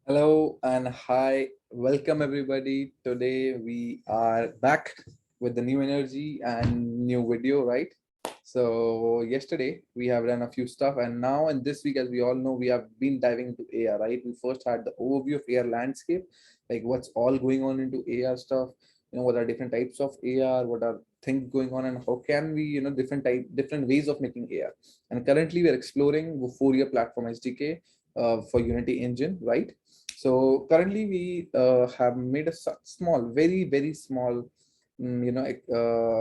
Hello and hi, welcome everybody. Today we are back with the new energy and new video, right? So yesterday we have done a few stuff, and now in this week, as we all know, we have been diving into AR, right? We first had the overview of AR landscape, like what's all going on into AR stuff. What are different types of AR, what are things going on, and how can we, different ways of making AR. And currently, we are exploring Vuforia platform SDK for Unity Engine, right? So currently we have made a small, very, very small,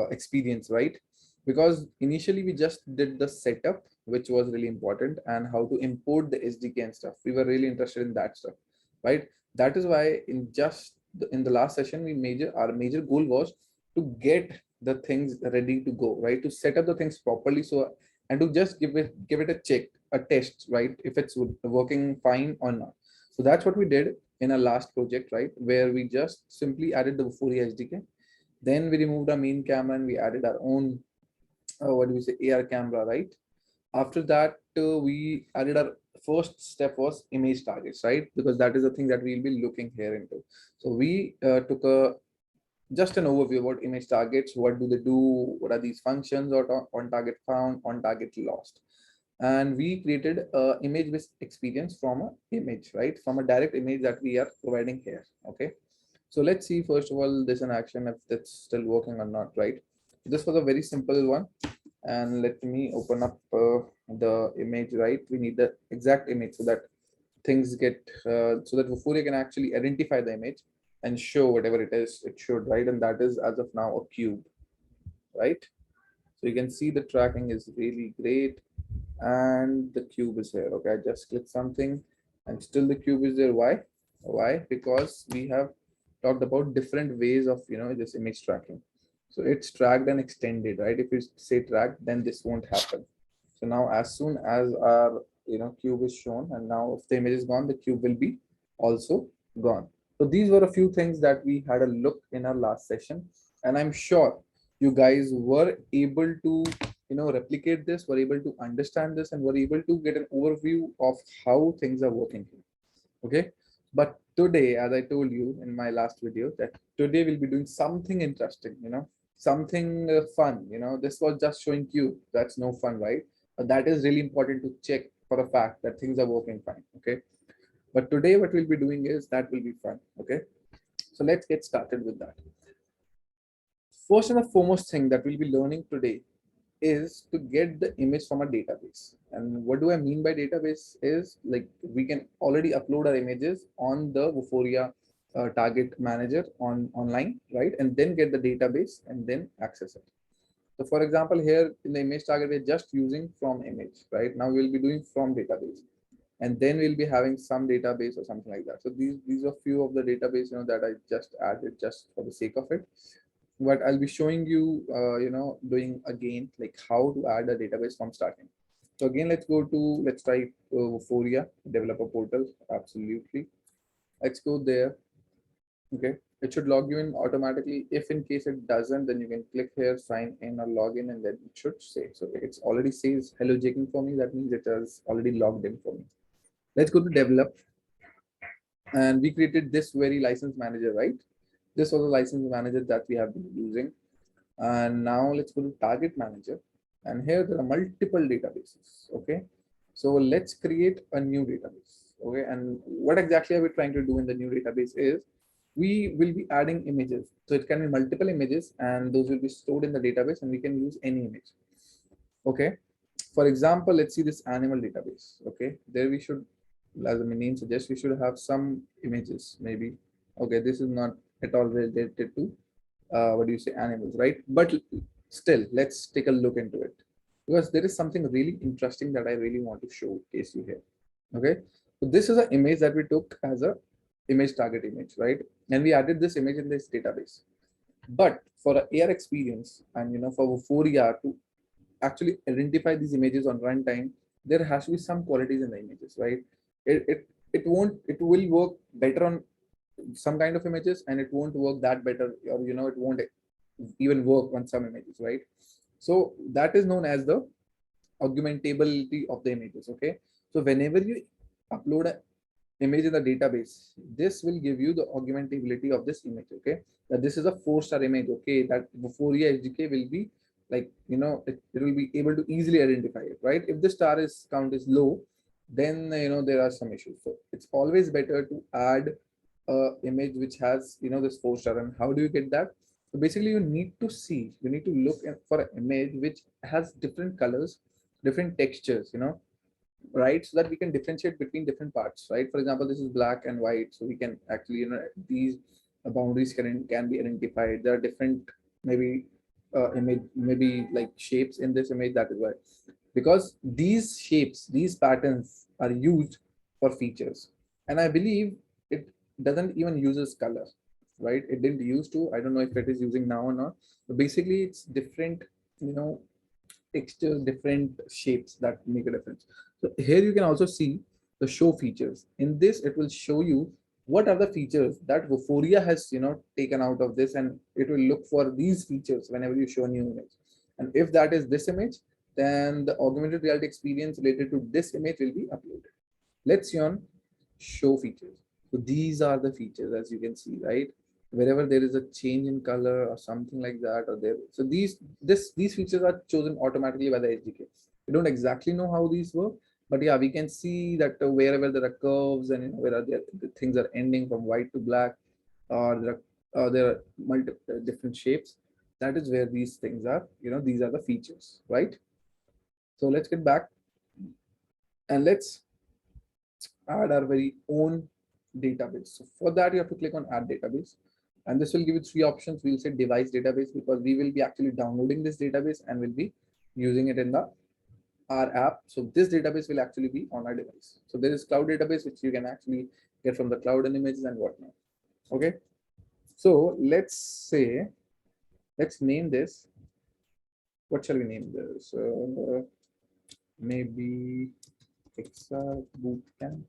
experience, right? Because initially we just did the setup, which was really important, and how to import the SDK and stuff. We were really interested in that stuff, right? That is why in the last session, our major goal was to get the things ready to go, right? To set up the things properly. So, and to just give it a check, a test, right? If it's working fine or not. So that's what we did in our last project, right? Where we just simply added the Vuforia SDK. Then we removed our main camera and we added our own, what do we say, AR camera, right? After that, we added our first step was image targets, right? Because that is the thing that we'll be looking here into. So we took a just an overview about image targets. What do they do? What are these functions? Or on target found, on target lost, and we created a image based experience from a image, right? From a direct image that we are providing here. Okay, so let's see first of all this in action, if that's still working or not, right? This was a very simple one, and let me open up the image, right? We need the exact image so that things get so that Vuforia can actually identify the image and show whatever it is it should, right? And that is as of now a cube, right? So you can see the tracking is really great, and the cube is here. Okay, I just click something and still the cube is there. Why? Because we have talked about different ways of this image tracking. So it's tracked and extended, right? If you say tracked, then this won't happen. So now as soon as our cube is shown, and now if the image is gone, the cube will be also gone. So these were a few things that we had a look in our last session, and I'm sure you guys were able to replicate this, were able to understand this, and were able to get an overview of how things are working here. Okay, but today, as I told you in my last video, that today we'll be doing something interesting, something fun. This was just showing you that's no fun, right? But that is really important to check for a fact that things are working fine. Okay, but today what we'll be doing is that will be fun. Okay, so let's get started with that. First and the foremost thing that we'll be learning today is to get the image from a database. And what do I mean by database is, like, we can already upload our images on the Vuforia target manager online, right? And then get the database and then access it. So for example, here in the image target, we're just using from image, right? Now we'll be doing from database. And then we'll be having some database or something like that. So these are few of the database, that I just added just for the sake of it. But I'll be showing you, doing again, like how to add a database from starting. So again, let's type Vuforia developer portal. Absolutely. Let's go there. Okay. It should log you in automatically. If in case it doesn't, then you can click here, sign in or log in, and then it should say. So it's already says hello Jacob for me. That means it has already logged in for me. Let's go to develop. And we created this very license manager, right? This was a license manager that we have been using. And now let's go to target manager. And here there are multiple databases. Okay. So let's create a new database. Okay. And what exactly are we trying to do in the new database is we will be adding images. So it can be multiple images and those will be stored in the database and we can use any image. Okay. For example, let's see this animal database. Okay. There we should, as the name suggests, we should have some images maybe. Okay. This is not at all related to what do you say, animals, right? But still, let's take a look into it, because there is something really interesting that I really want to showcase you here. Okay, so this is an image that we took as a image target image, right? And we added this image in this database. But for an AR experience and for Vuforia to actually identify these images on runtime, there has to be some qualities in the images, right? It will work better on some kind of images and it won't work that better, or it won't even work on some images, right? So that is known as the augmentability of the images. Okay, so whenever you upload image in the database, this will give you the augmentability of this image. Okay, that this is a 4-star image. Okay, that Vuforia SDK will be like, it will be able to easily identify it, right? If the star is count is low, then there are some issues. So it's always better to add a image which has this 4-star. And how do you get that? So basically you need to look for an image which has different colors, different textures, right? So that we can differentiate between different parts, right? For example, this is black and white, so we can actually, these boundaries can be identified. There are different, maybe image, maybe like shapes in this image. That is why, because these shapes, these patterns are used for features. And I believe it doesn't even uses color, right? It didn't used to. I don't know if it is using now or not, but basically it's different, you know textures, different shapes that make a difference. So here you can also see the show features. In this, it will show you what are the features that Vuforia has taken out of this, and it will look for these features whenever you show a new image. And if that is this image, then the augmented reality experience related to this image will be uploaded. Let's see on show features. So these are the features, as you can see, right? Wherever there is a change in color or something like that, or there, so these features are chosen automatically by the SDK. We don't exactly know how these work, but yeah, we can see that wherever there are curves, and where are the things are ending from white to black, or there are multiple different shapes. That is where these things are. These are the features, right? So let's get back and let's add our very own database. So for that, you have to click on add database. And this will give you 3 options. We'll say device database, because we will be actually downloading this database and will be using it in our app. So this database will actually be on our device. So there is cloud database, which you can actually get from the cloud and images and whatnot. Okay. So let's name this. What shall we name this? Maybe XR Bootcamp.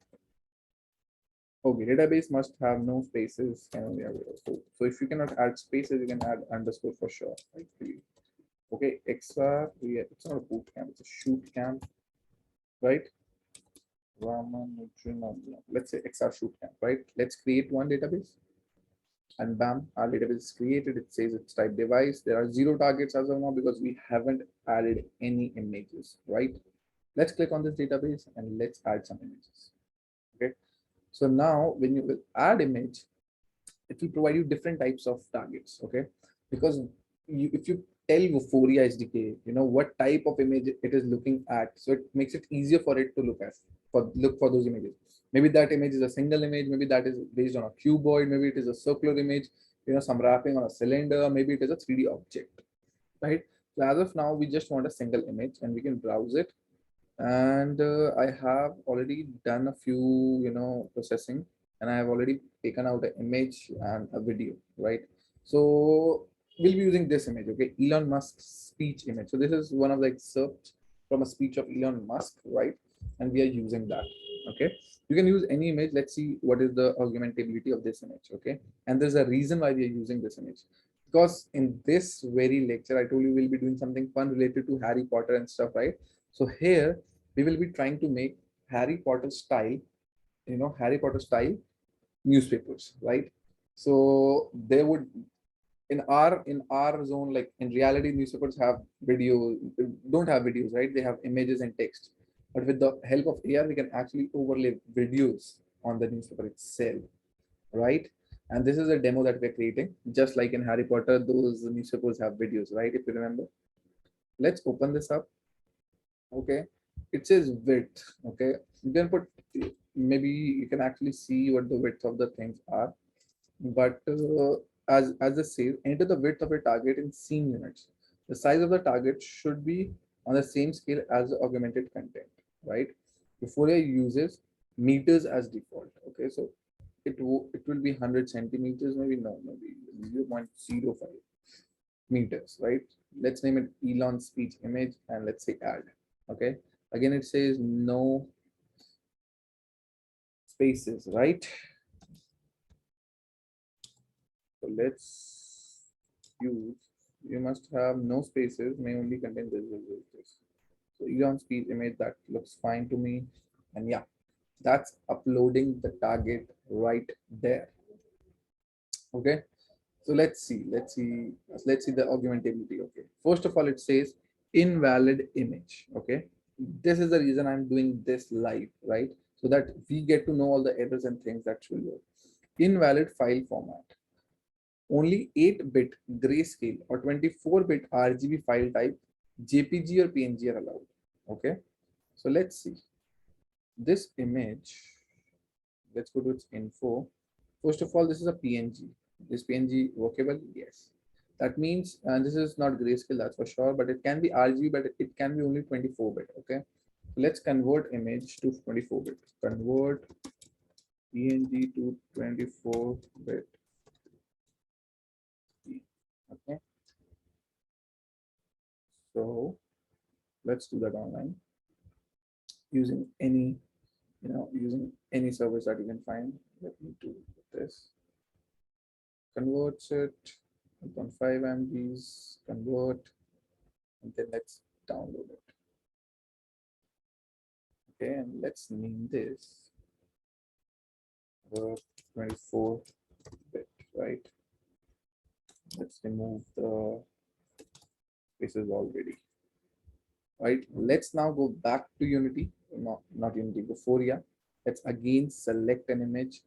Okay, database must have no spaces. So if you cannot add spaces, you can add underscore for sure. I believe. Okay, XR, it's not a boot camp, it's a shoot camp, right? Let's say XR shoot camp, right? Let's create one database, and bam, our database is created. It says it's type device. There are 0 targets as of now because we haven't added any images, right? Let's click on this database and let's add some images. Okay. So now when you will add image, it will provide you different types of targets. Okay, because if you tell Vuforia SDK, what type of image it is looking at, so it makes it easier for it to look for those images. Maybe that image is a single image, maybe that is based on a cuboid, maybe it is a circular image, some wrapping on a cylinder, maybe it is a 3D object, right? So as of now, we just want a single image and we can browse it. And I have already done a few processing, and I have already taken out an image and a video, right? So we'll be using this image. Okay, Elon Musk's speech image. So this is one of the excerpts from a speech of Elon Musk, right? And we are using that. Okay, you can use any image. Let's see what is the augmentability of this image. Okay, and there's a reason why we are using this image, because in this very lecture I told you we'll be doing something fun related to Harry Potter and stuff, right? So here we will be trying to make Harry Potter style, Harry Potter style newspapers, right? So they would, in our zone, like in reality, newspapers have video, don't have videos, right? They have images and text. But with the help of AR, we can actually overlay videos on the newspaper itself, right? And this is a demo that we're creating. Just like in Harry Potter, those newspapers have videos, right? If you remember. Let's open this up. Okay, it says width. Okay, you can put, maybe you can actually see what the width of the things are, but as it says, enter the width of a target in scene units. The size of the target should be on the same scale as the augmented content, right? Before I uses meters as default. Okay, so it will be 100 centimeters, maybe, no, maybe 0.05 meters, right? Let's name it Elon speech image and let's say add. Okay, again it says no spaces, right? So let's use, you must have no spaces, may only contain this. So Elon speech image, that looks fine to me. And yeah, That's uploading the target right there. Okay, so let's see the augmentability. Okay, first of all, it says invalid image. Okay, this is the reason I'm doing this live, right? So that we get to know all the errors and things that will work. Invalid file format. Only 8-bit grayscale or 24-bit RGB file type, JPG or PNG are allowed. Okay, so let's see this image. Let's go to its info. First of all, this is a PNG. Is PNG workable? Yes. That means this is not grayscale, that's for sure, but it can be RGB, but it can be only 24-bit. Okay. Let's convert image to 24-bit. Convert PNG to 24-bit. Okay. So let's do that online using any, using any service that you can find. Let me do this. Converts it 1.5 MBs, convert, and then let's download it. Okay, and let's name this 24-bit, right? Let's remove the spaces already. Right, let's now go back to Unity, not Unity, Vuforia. Let's again select an image,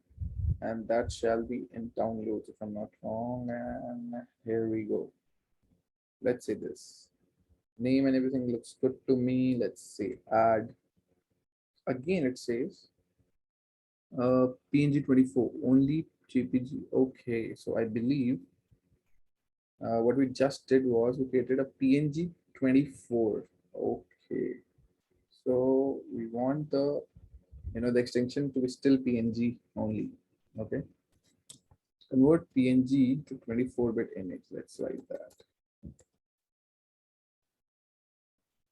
and that shall be in downloads if I'm not wrong. And here we go. Let's say this name and everything looks good to me. Let's say add. Again, it says PNG 24 only JPG. Okay, so I believe what we just did was we created a PNG 24. Okay, so we want the the extension to be still PNG only. Okay, convert PNG to 24-bit image. Let's write that.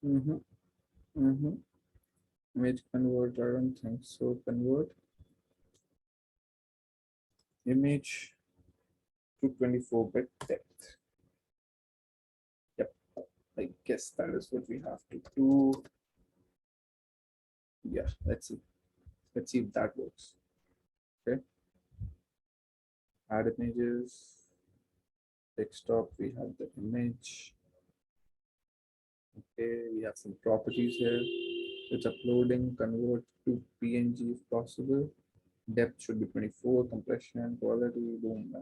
Mm-hmm. Mm-hmm. Image convert. I don't think so. Convert image to 24-bit depth. Yep. I guess that is what we have to do. Yeah, let's see. Let's see if that works. Okay. Add images. Desktop, we have the image. Okay, we have some properties here. It's uploading, convert to PNG if possible. Depth should be 24, compression, quality, boom,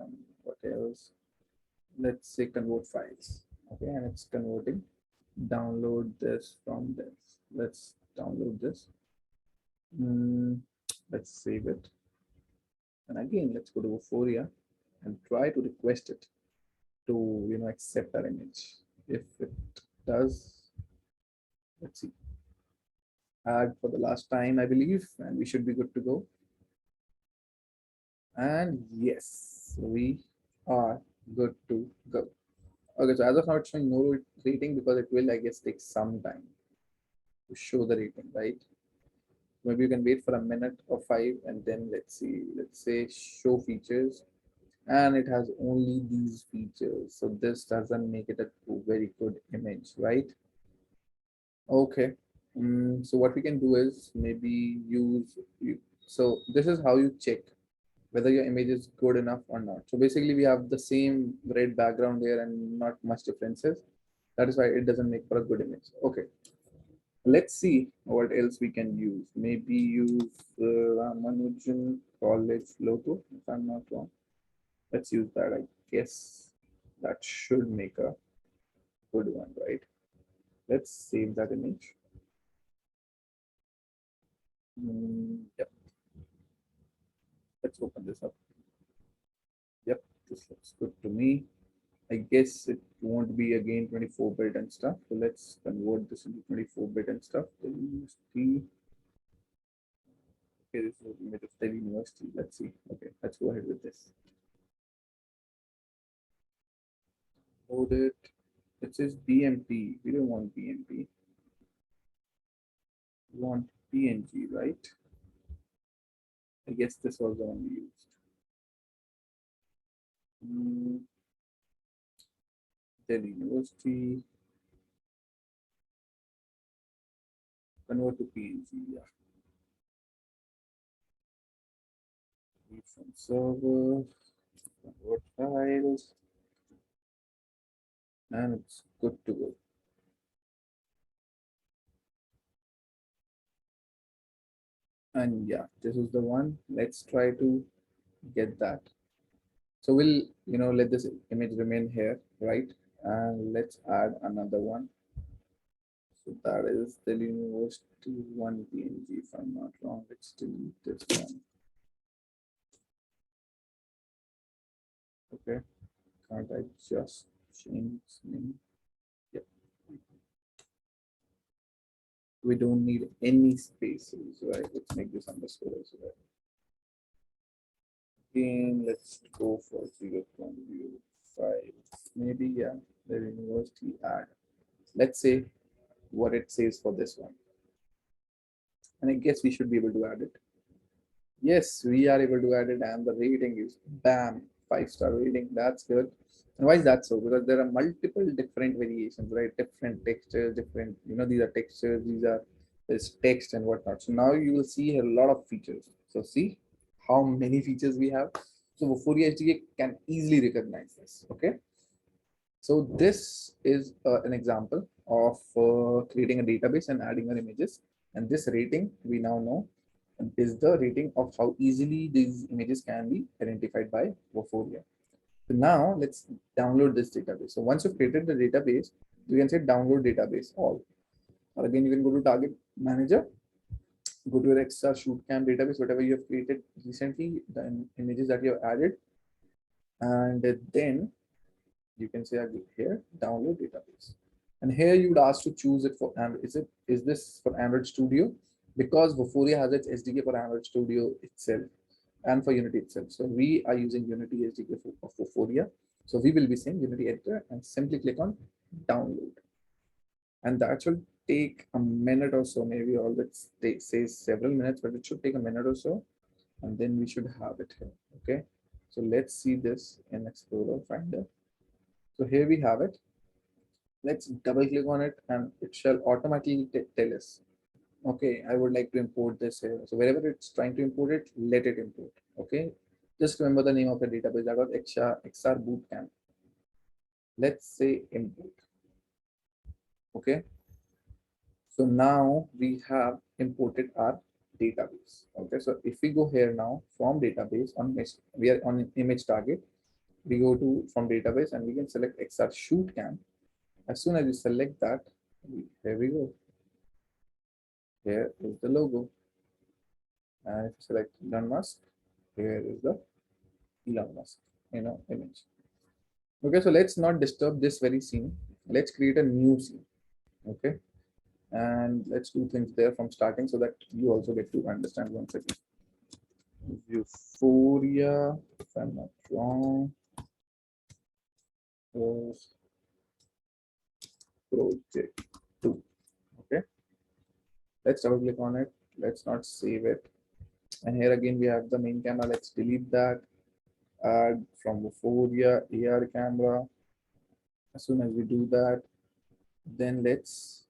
what else? Let's say convert files. Okay, and it's converting. Download this from this. Let's download this. Let's save it. And again, let's go to Vuforia and try to request it to accept our image. If it does, let's see. Add for the last time, I believe, and we should be good to go. And yes, we are good to go. Okay, so as of now, it's showing no rating because it will, I guess, take some time to show the rating, right? Maybe you can wait for a minute or five, and then let's see. Let's say show features, and it has only these features. So this doesn't make it a very good image, right? Okay. So what we can do is maybe use. So this is how you check whether your image is good enough or not. So basically we have the same red background here and not much differences. That is why it doesn't make for a good image. Okay, let's see what else we can use. Maybe use Ramanujan College logo, if I'm not wrong. Let's use that. I guess that should make a good one, right? Let's save that image. Yep, let's open this up. Yep, this looks good to me. I guess it won't be again 24-bit and stuff. So let's convert this into 24-bit and stuff. Okay, this is image of Delhi University. Let's see. Okay, let's go ahead with this. Load it. It says BMP. We don't want BMP. We want PNG, right? I guess this was the one we used. Delhi University. Convert to PNG. Yeah. server, convert files, and it's good to go. And yeah, this is the one. Let's try to get that. So we'll, let this image remain here, right? And let's add another one. So that is the University one PNG. If I'm not wrong, let's delete this one. Okay, can't I just change name? Yep. We don't need any spaces, right? Let's make this underscore as well. Again, let's go for 0.05. Maybe, yeah, the university add. Let's say what it says for this one. And I guess we should be able to add it. Yes, we are able to add it, and the rating is bam, 5-star rating. That's good. And why is that so? Because there are multiple different variations, right? Different textures, different, these are textures, these are this text and whatnot. So now you will see a lot of features. So see how many features we have. So Vuforia HDK can easily recognize this. Okay. So this is an example of creating a database and adding our images. And this rating we now know is the rating of how easily these images can be identified by Vuforia. So now let's download this database. So once you've created the database, you can say download database all. Or again, you can go to target manager, go to your extra shoot camp database, whatever you have created recently, the images that you have added, and then you can say here download database. And here you would ask to choose it for Android. Is this for Android Studio? Because Vuforia has its SDK for Android Studio itself and for Unity itself. So we are using Unity SDK of Vuforia. So we will be saying Unity editor and simply click on download. And that should take a minute or so, maybe all that says several minutes, but it should take a minute or so. And then we should have it here. Okay. So let's see this in Explorer Finder. So here we have it. Let's double click on it and it shall automatically tell us, okay, I would like to import this here. So wherever it's trying to import it, let it import. Okay. Just remember the name of the database. That was XR Bootcamp. Let's say import. Okay. So now we have imported our database. Okay. So if we go here now from database on we are on image target, we go to from database and we can select XR shoot camp. As soon as you select that, here we go. Here is the logo. And if you select Elon Musk, here is the Elon Musk, image. Okay, so let's not disturb this very scene. Let's create a new scene. Okay, and let's do things there from starting so that you also get to understand once again. Vuforia, if I'm not wrong, was project 2. Okay, let's double click on it. Let's not save it. And here again we have the main camera. Let's delete that. Add from Vuforia AR camera. As soon as we do that, then let's,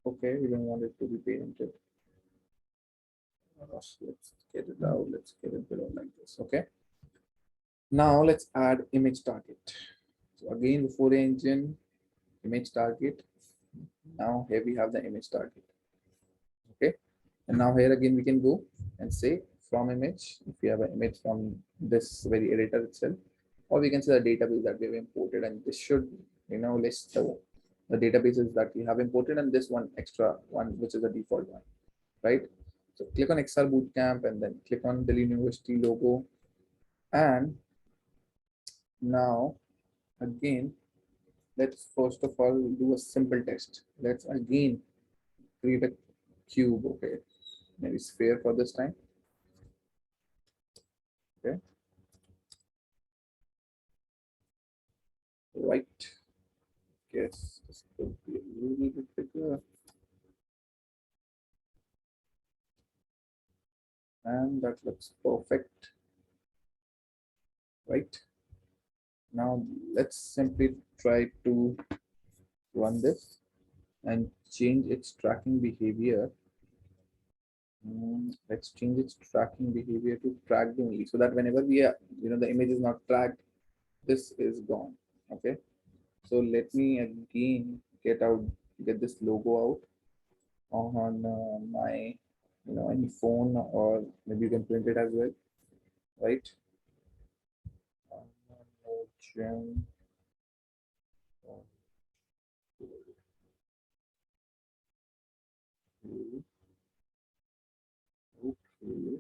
okay, we don't want it to be painted. Let's get it out. Let's get it below like this. Okay. Now let's add image target. So again, Vuforia engine, image target. Now here we have the image target. Okay. And now here again we can go and say from image, if we have an image from this very editor itself, or we can say the database that we have imported, and this should list the databases that we have imported and this one extra one which is the default one, right? So click on XR Bootcamp and then click on the University logo, and now again let's first of all do a simple test. Let's again create a cube. Okay, maybe sphere for this time. Okay, right. Yes, this could be a little bit bigger. And that looks perfect, right? Now let's simply try to run this and change its tracking behavior Let's change its tracking behavior to tracked only, so that whenever we are, the image is not tracked, this is gone. Okay. So let me again get this logo out on my, any phone, or maybe you can print it as well, right? Gem, okay, okay.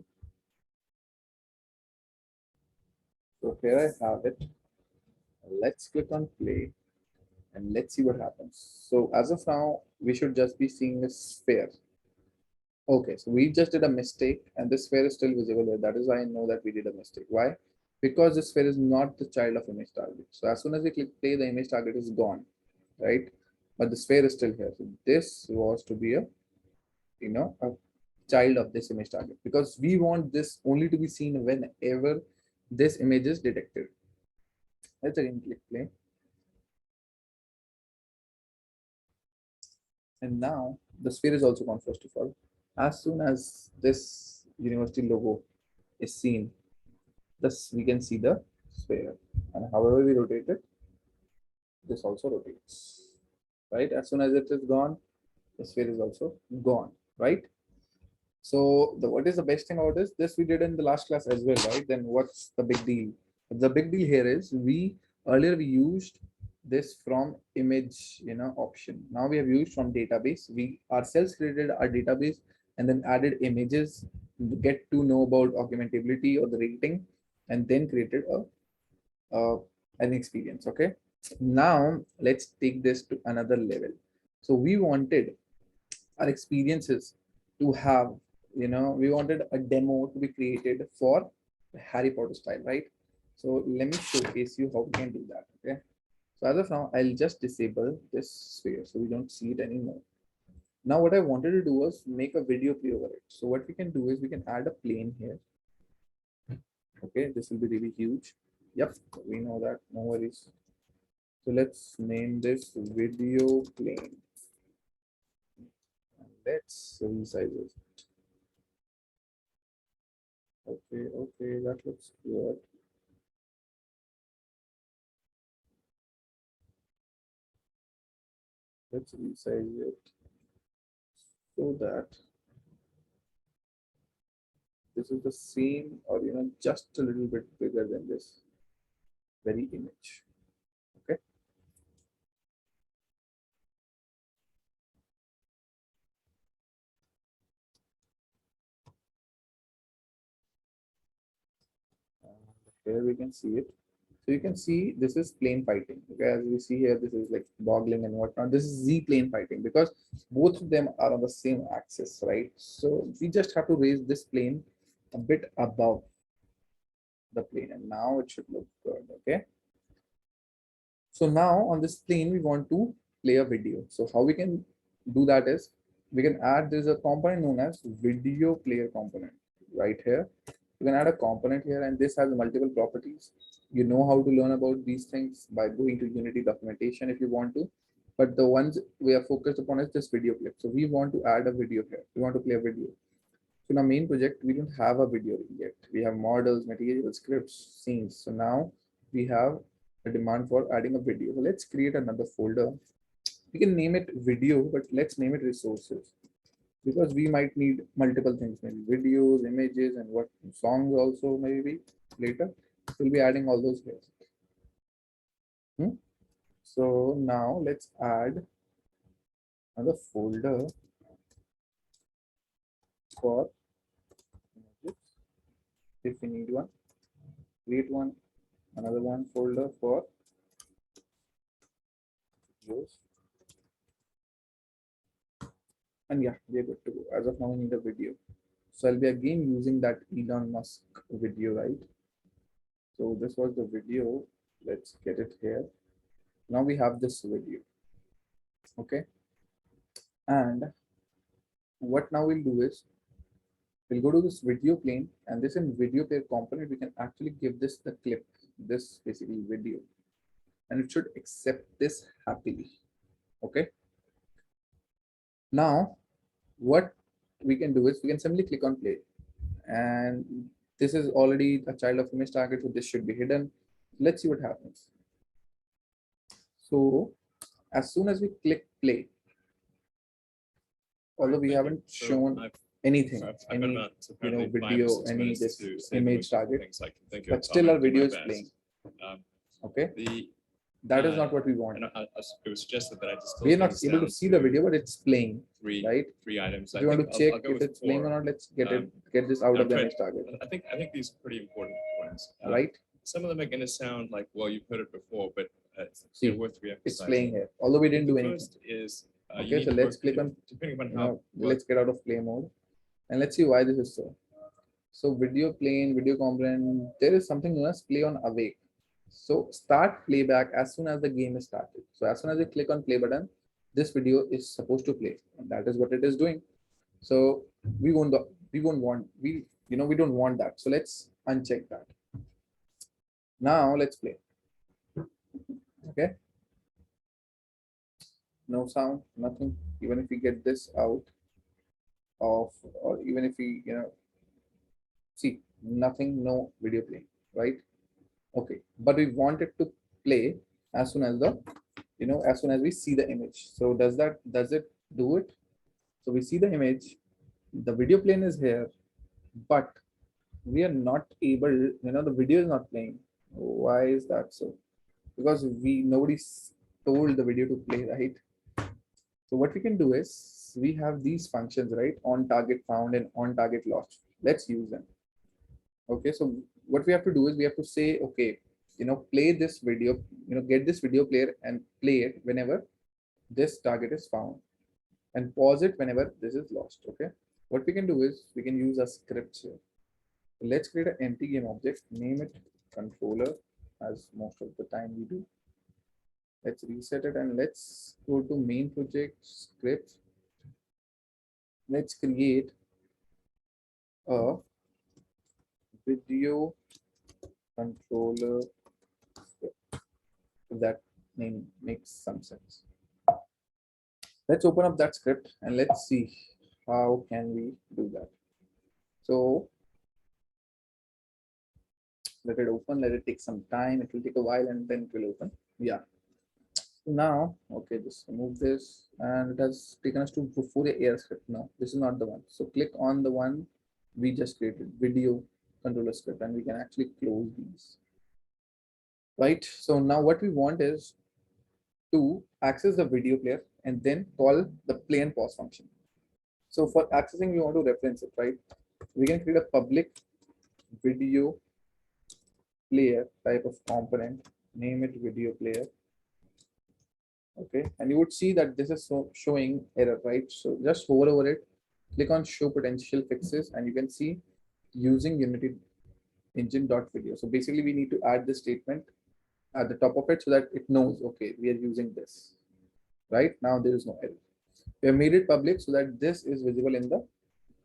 So here I have it. Let's click on play and let's see what happens. So as of now, we should just be seeing a sphere. Okay, so we just did a mistake and this sphere is still visible here. That is why I know that we did a mistake. Why? Because this sphere is not the child of image target. So as soon as we click play, the image target is gone, right? But the sphere is still here. So this was to be a child of this image target, because we want this only to be seen whenever this image is detected. Let's again click play. And now the sphere is also gone first of all. As soon as this university logo is seen, thus we can see the sphere. And however we rotate it, this also rotates. Right? As soon as it is gone, the sphere is also gone. Right? So what is the best thing about this? This we did in the last class as well, right? Then what's the big deal? The big deal here is we earlier we used this from image, option. Now we have used from database. We ourselves created our database and then added images, get to know about augmentability or the rating, and then created a an experience. Okay. Now let's take this to another level. So we wanted our experiences to have, we wanted a demo to be created for Harry Potter style, right? So let me showcase you how we can do that. Okay. So as of now, I'll just disable this sphere so we don't see it anymore. Now what I wanted to do was make a video play over it. So what we can do is we can add a plane here. Okay, this will be really huge. Yep, we know that, no worries. So let's name this video plane. And let's resize it. Okay, okay, that looks good. Let's resize it so that this is the same, or just a little bit bigger than this very image. Okay. Here we can see it. So you can see this is plane fighting. Okay, as we see here, this is like boggling and whatnot. This is Z plane fighting because both of them are on the same axis, right? So we just have to raise this plane a bit above the plane, and now it should look good. Okay. So now on this plane, we want to play a video. So how we can do that is we can add, there's a component known as video player component right here. You can add a component here, and this has multiple properties. You know how to learn about these things by going to Unity documentation if you want to. But the ones we are focused upon is this video clip. So we want to add a video here. We want to play a video. So in our main project, we don't have a video yet. We have models, materials, scripts, scenes. So now we have a demand for adding a video. So let's create another folder. We can name it video, but let's name it resources, because we might need multiple things, maybe videos, images, and what songs also maybe later. We'll be adding all those here. So now let's add another folder for images if we need one. Create one, another one folder for videos. And yeah, we're good to go. As of now, we need a video. So I'll be again using that Elon Musk video, right? So this was the video. Let's get it here. Now we have this video. Okay. And what now we'll do is we'll go to this video plane, and this in video player component, we can actually give this the clip, this basically video, and it should accept this happily. Okay. Now what we can do is we can simply click on play, and this is already a child of image target, so this should be hidden. Let's see what happens. So as soon as we click play, although we haven't shown anything, any video, any this image target, but still our video is playing. Okay, that is not what we want. It was suggested that I just We are not able to see the video, but it's playing, right? three items. If you want to check if it's playing or not, let's get this out of the image target. I think these are pretty important points. Right? Some of them are going to sound like, well, you've heard it before, but see, worth re-emphasizing. It's playing here, although we didn't do anything. First is okay, so let's click on, depending on how, let's get out of play mode, and let's see why this is so. So video playing, video component, there is something known as play on awake. So start playback as soon as the game is started. So as soon as you click on play button, this video is supposed to play, and that is what it is doing. So we don't want that. So let's uncheck that. Now let's play. Okay. No sound, nothing. Even if we get this out of, or even if we, see nothing, no video playing, right? Okay, but we want it to play as soon as the, as soon as we see the image. So does it do it? So we see the image, the video plane is here, but we are not able, the video is not playing. Why is that so? Because nobody's told the video to play, right? So what we can do is we have these functions, right? On target found and on target lost. Let's use them. Okay, so what we have to do is we have to say, okay, play this video, get this video player and play it whenever this target is found, and pause it whenever this is lost. Okay, what we can do is we can use a script here. So let's create an empty game object, name it controller, as most of the time we do. Let's reset it and let's go to main project script. Let's create a video controller script. If that name makes some sense. Let's open up that script and let's see how can we do that. So let it open, let it take some time. It will take a while and then it will open. Yeah. Now, okay, just remove this, and it has taken us to Vuforia air script. No, this is not the one. So click on the one we just created, video controller script, and we can actually close these. Right. So now what we want is to access the video player and then call the play and pause function. So for accessing, we want to reference it, right? We can create a public video player type of component, name it video player. Okay, and you would see that this is showing error, right? So just hover over it, click on show potential fixes, and you can see using Unity engine.video. So basically we need to add this statement at the top of it so that it knows, okay, we are using this. Right now there is no error. We have made it public so that this is visible in the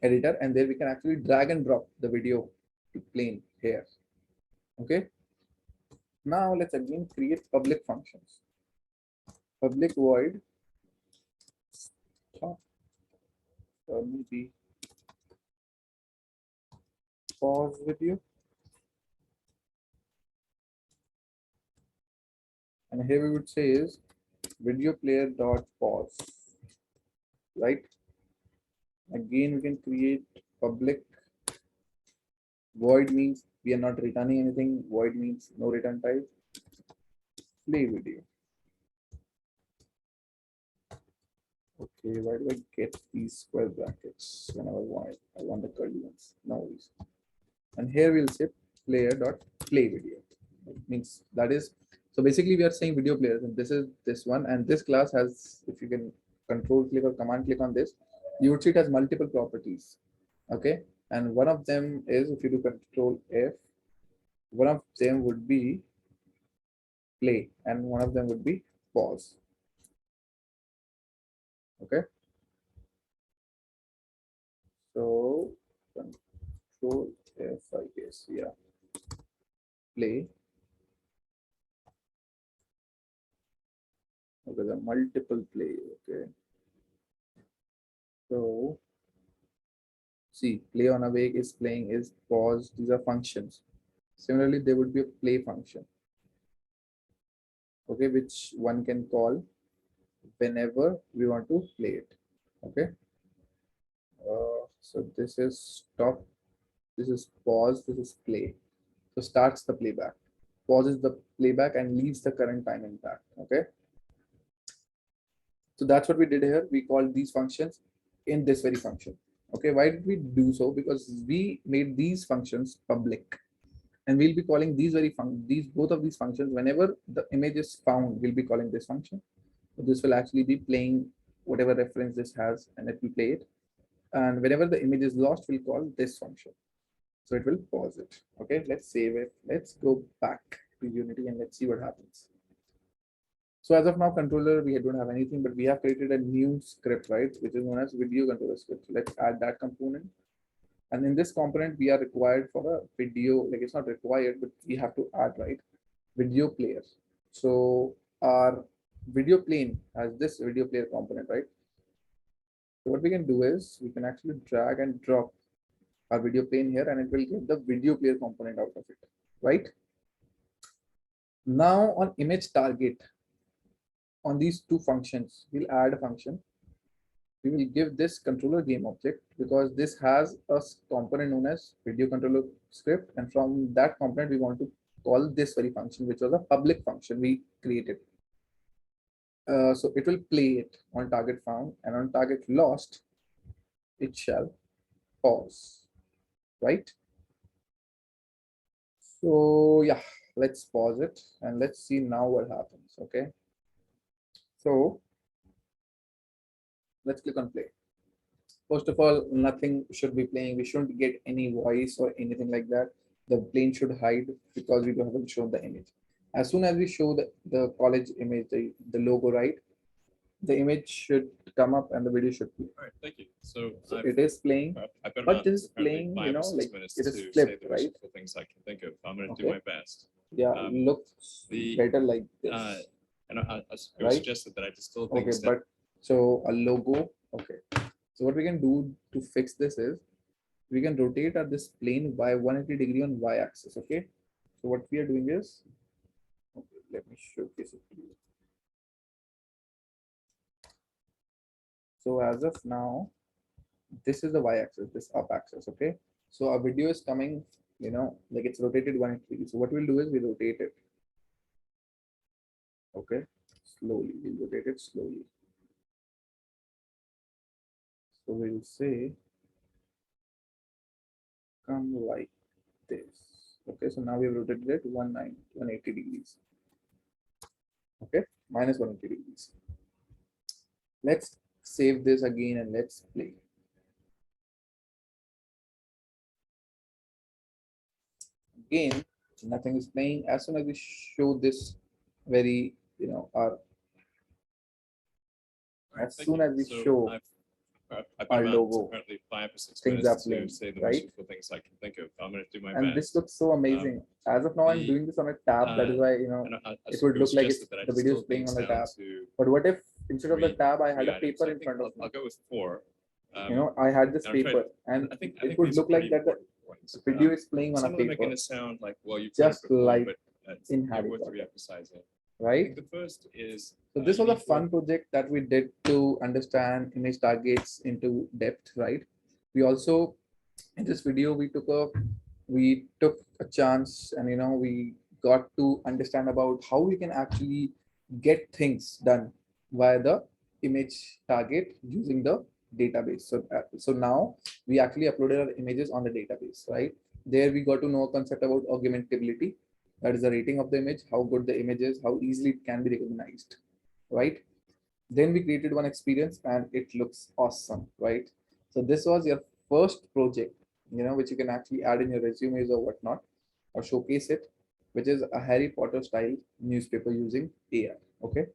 editor, and there we can actually drag and drop the video to plane here. Okay, now let's again create public functions. Public void maybe pause video, and here we would say is video player dot pause. Right, again we can create public void, means we are not returning anything, void means no return type, play video. Okay, why do I get these square brackets whenever I want the curly ones? No worries. And here we'll say player dot play video. It means that is, so basically we are saying video players, and this is this one, and this class has, if you can control click or command click on this, you would see it has multiple properties. Okay, and one of them is, if you do control F, one of them would be play and one of them would be pause. Okay, so control F, I guess, yeah, play. Okay, the multiple play. Okay, so See, play on awake is playing, is pause. These are functions. Similarly, there would be a play function, okay, which one can call whenever we want to play it. Okay. So this is stop, this is pause, this is play. So starts the playback, pauses the playback and leaves the current time intact. Okay. So that's what we did here. We called these functions in this very function. Okay. Why did we do so? Because we made these functions public, and we'll be calling these these both of these functions whenever the image is found. We'll be calling this function. So this will actually be playing whatever reference this has, and it will play it. And whenever the image is lost, we'll call this function. So it will pause it. Okay, let's save it. Let's go back to Unity and let's see what happens. So as of now, controller, we don't have anything, but we have created a new script, right? Which is known as video controller script. So let's add that component. And in this component, we are required for a video, like it's not required, but we have to add, right? Video player. So our video plane has this video player component, right? So what we can do is we can actually drag and drop our video plane here, and it will give the video player component out of it, right? Now on image target, on these two functions, we'll add a function. We will give this controller game object because this has a component known as video controller script, and from that component we want to call this very function, which was a public function we created. So it will play it on target found, and on target lost, it shall pause, right? So yeah, let's pause it and let's see now what happens. Okay. So let's click on play. First of all, nothing should be playing. We shouldn't get any voice or anything like that. The plane should hide because we haven't shown the image. As soon as we show the college image, the logo, right? The image should come up and the video should play. All right, thank you. So, So it is playing, I've been but about this is apparently playing, 5 or 6 minutes it is to say flipped, the right? useful things I can think of. I'm going to Okay. do my best. Yeah, looks the better like this. And it was Right? suggested that I distill Okay, things but so a logo. Okay. So what we can do to fix this is we can rotate at this plane by 180 degree on y-axis. Okay. So what we are doing is, okay, let me showcase it to you. So as of now, this is the y-axis, this up axis. Okay. So our video is coming, like it's rotated 180 degrees. So what we'll do is we rotate it. Okay. Slowly, we'll rotate it slowly. So we'll say come like this. Okay, so now we've rotated it 180 degrees. Okay, minus 180 degrees. Let's save this again and let's play. Again, nothing is playing. As soon as we show this very, our as soon as we show I've our been logo, apparently 5 or 6 things minutes are to playing, say the right? most useful things I can think of. I'm going to do my And best. this looks so amazing. As of now, I'm doing this on a tab. That is why it would look like the video is playing on the tab. But what if instead of the tab, I had a paper in front of me? I'll go with 4. I had this paper, and it would look like that the video is playing on a some of them are paper, going to sound like, well, you've just heard it before, like but in they're Harry worth Potter, re-emphasizing. I right? think the first is So this was a fun project that we did to understand image targets into depth, right? We also, in this video, we took a chance, and we got to understand about how we can actually get things done via the image target using the database. So now we actually uploaded our images on the database, right? There we got to know a concept about augmentability. That is the rating of the image, how good the image is, how easily it can be recognized, right? Then we created one experience and it looks awesome, right? So this was your first project, which you can actually add in your resumes or whatnot, or showcase it, which is a Harry Potter style newspaper using AI. Okay.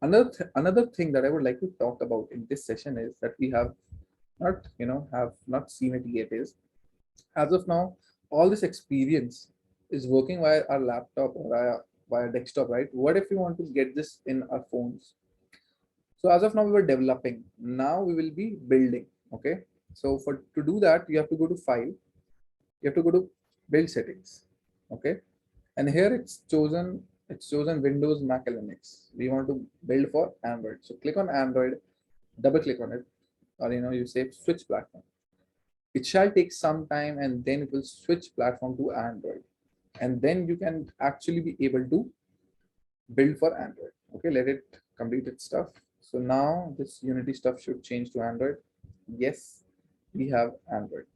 Another thing that I would like to talk about in this session is that we have not seen it yet is, as of now, all this experience is working via our laptop or via desktop, right? What if we want to get this in our phones? So as of now, we were developing. Now we will be building. Okay. So to do that, you have to go to File. You have to go to Build Settings. Okay, and here it's chosen Windows, Mac, Linux. We want to build for Android. So click on Android, double click on it, or you say switch platform. It shall take some time, and then it will switch platform to Android, and then you can actually be able to build for Android. Okay, let it complete its stuff. So now this Unity stuff should change to Android. Yes, we have Android.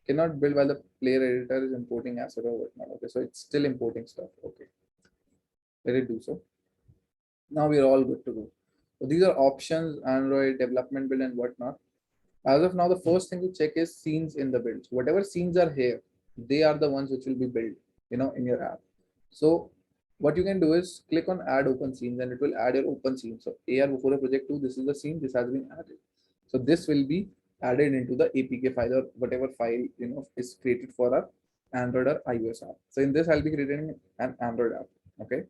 Cannot build while the player editor is importing asset or whatnot. Okay, so it's still importing stuff. Okay, let it do so. Now we're all good to go. So these are options, Android, development build, and whatnot. As of now, the first thing to check is scenes in the build. So whatever scenes are here, they are the ones which will be built, in your app. So what you can do is click on add open scenes and it will add your open scene. So AR Vuforia project 2, this is the scene, this has been added. So this will be added into the APK file or whatever file, is created for our Android or iOS app. So in this, I'll be creating an Android app. Okay.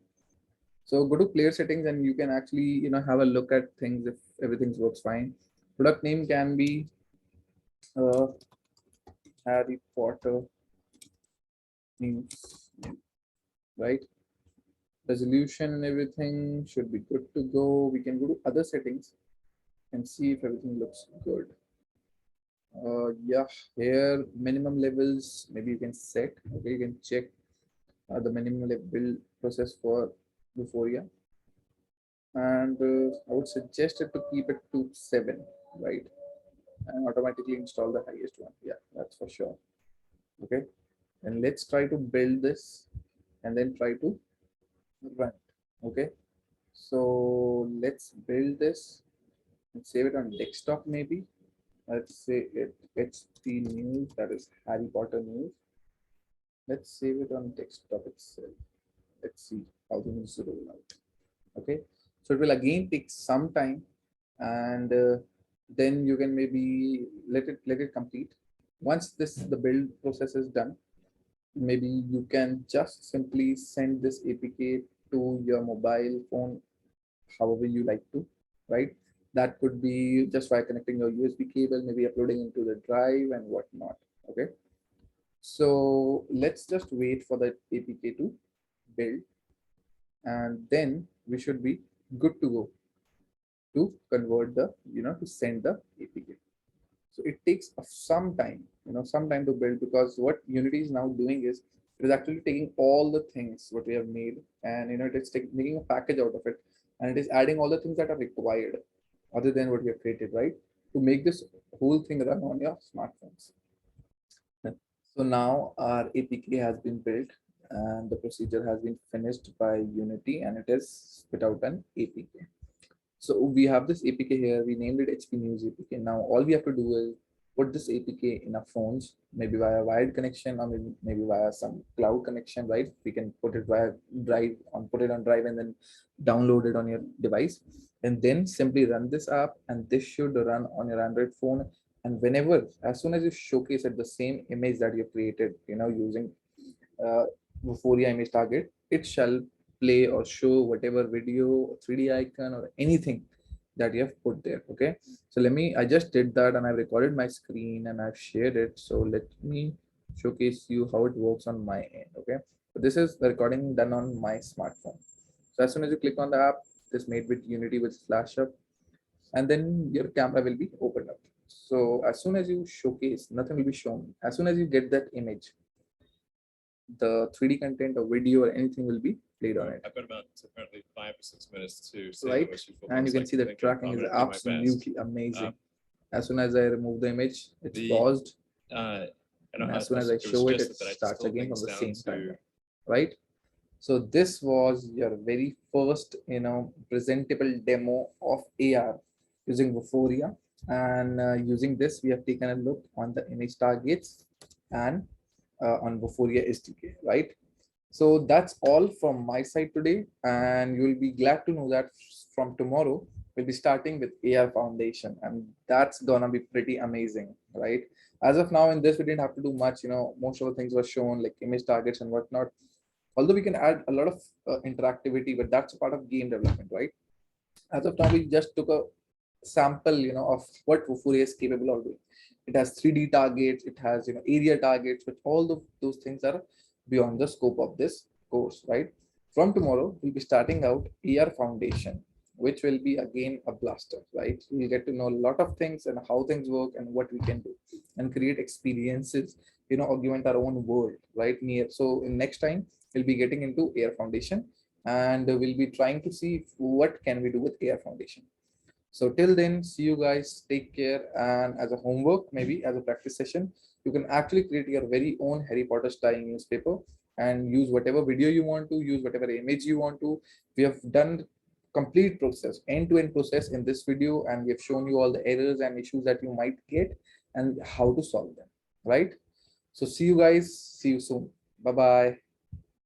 So go to player settings and you can actually, have a look at things if everything works fine. Product name can be uh, Harry Potter news, right? Resolution and everything should be good to go. We can go to other settings and see if everything looks good. Yeah, here minimum levels, maybe you can set. Okay, you can check the minimum level process for Vuforia. And I would suggest it to keep it to 7, right? And automatically install the highest one. Yeah, that's for sure. Okay, and let's try to build this and then try to run. Okay, so let's build this and save it on desktop maybe. Let's say it's the news, that is Harry Potter news. Let's save it on desktop itself. Let's see how things roll out. Okay, so it will again take some time, and then you can maybe let it complete. Once the build process is done, maybe you can just simply send this APK to your mobile phone, however you like to, right? That could be just by connecting your USB cable, maybe uploading into the drive and whatnot. Okay, so let's just wait for the APK to build, and then we should be good to go to convert to send the APK. So it takes some time, some time to build, because what Unity is now doing is it is actually taking all the things what we have made, and it is making a package out of it, and it is adding all the things that are required other than what we have created, right? To make this whole thing run on your smartphones. So now our APK has been built and the procedure has been finished by Unity, and it is spit out an APK. So we have this APK here. We named it HP News APK. Now all we have to do is put this APK in our phones, maybe via wired connection or maybe via some cloud connection, right? We can put it via drive put it on drive and then download it on your device, and then simply run this app, and this should run on your Android phone. And whenever, as soon as you showcase it, the same image that you created, using uh, Vuforia image target, it shall play or show whatever video, 3D icon, or anything that you have put there. Okay, so I just did that and I recorded my screen and I've shared it. So let me showcase you how it works on my end. Okay, so this is the recording done on my smartphone. So as soon as you click on the app, this made with Unity will flash up, and then your camera will be opened up. So as soon as you showcase, nothing will be shown. As soon as you get that image, the 3D content or video or anything will be played on it. I've got about apparently 5 or 6 minutes to see Right, what you and you can see the tracking is absolutely amazing. As soon as I remove the image, it's paused, and as soon as I show it, it starts again from the same timeline, right? So this was your very first, presentable demo of AR using Vuforia, and using this, we have taken a look on the image targets and on Vuforia SDK, right? So that's all from my side today, and you'll be glad to know that from tomorrow we'll be starting with AR Foundation, and that's gonna be pretty amazing, right? As of now, in this we didn't have to do much. Most of the things were shown, like image targets and whatnot. Although we can add a lot of interactivity, but that's a part of game development, right? As of now, we just took a sample, of what Vuforia is capable of doing. It has 3D targets, it has area targets, but all of those things are beyond the scope of this course, right? From tomorrow we'll be starting out AR foundation, which will be again a blaster, right? We'll get to know a lot of things and how things work and what we can do and create experiences, augment our own world, right? Near, so in next time we'll be getting into AR foundation, and we'll be trying to see what can we do with AR foundation. So till then, see you guys, take care. And as a homework, maybe as a practice session, you can actually create your very own Harry Potter style newspaper and use whatever video you want to, use whatever image you want to. We have done complete process, end-to-end process in this video, and we have shown you all the errors and issues that you might get and how to solve them, right? So see you guys, see you soon. Bye-bye.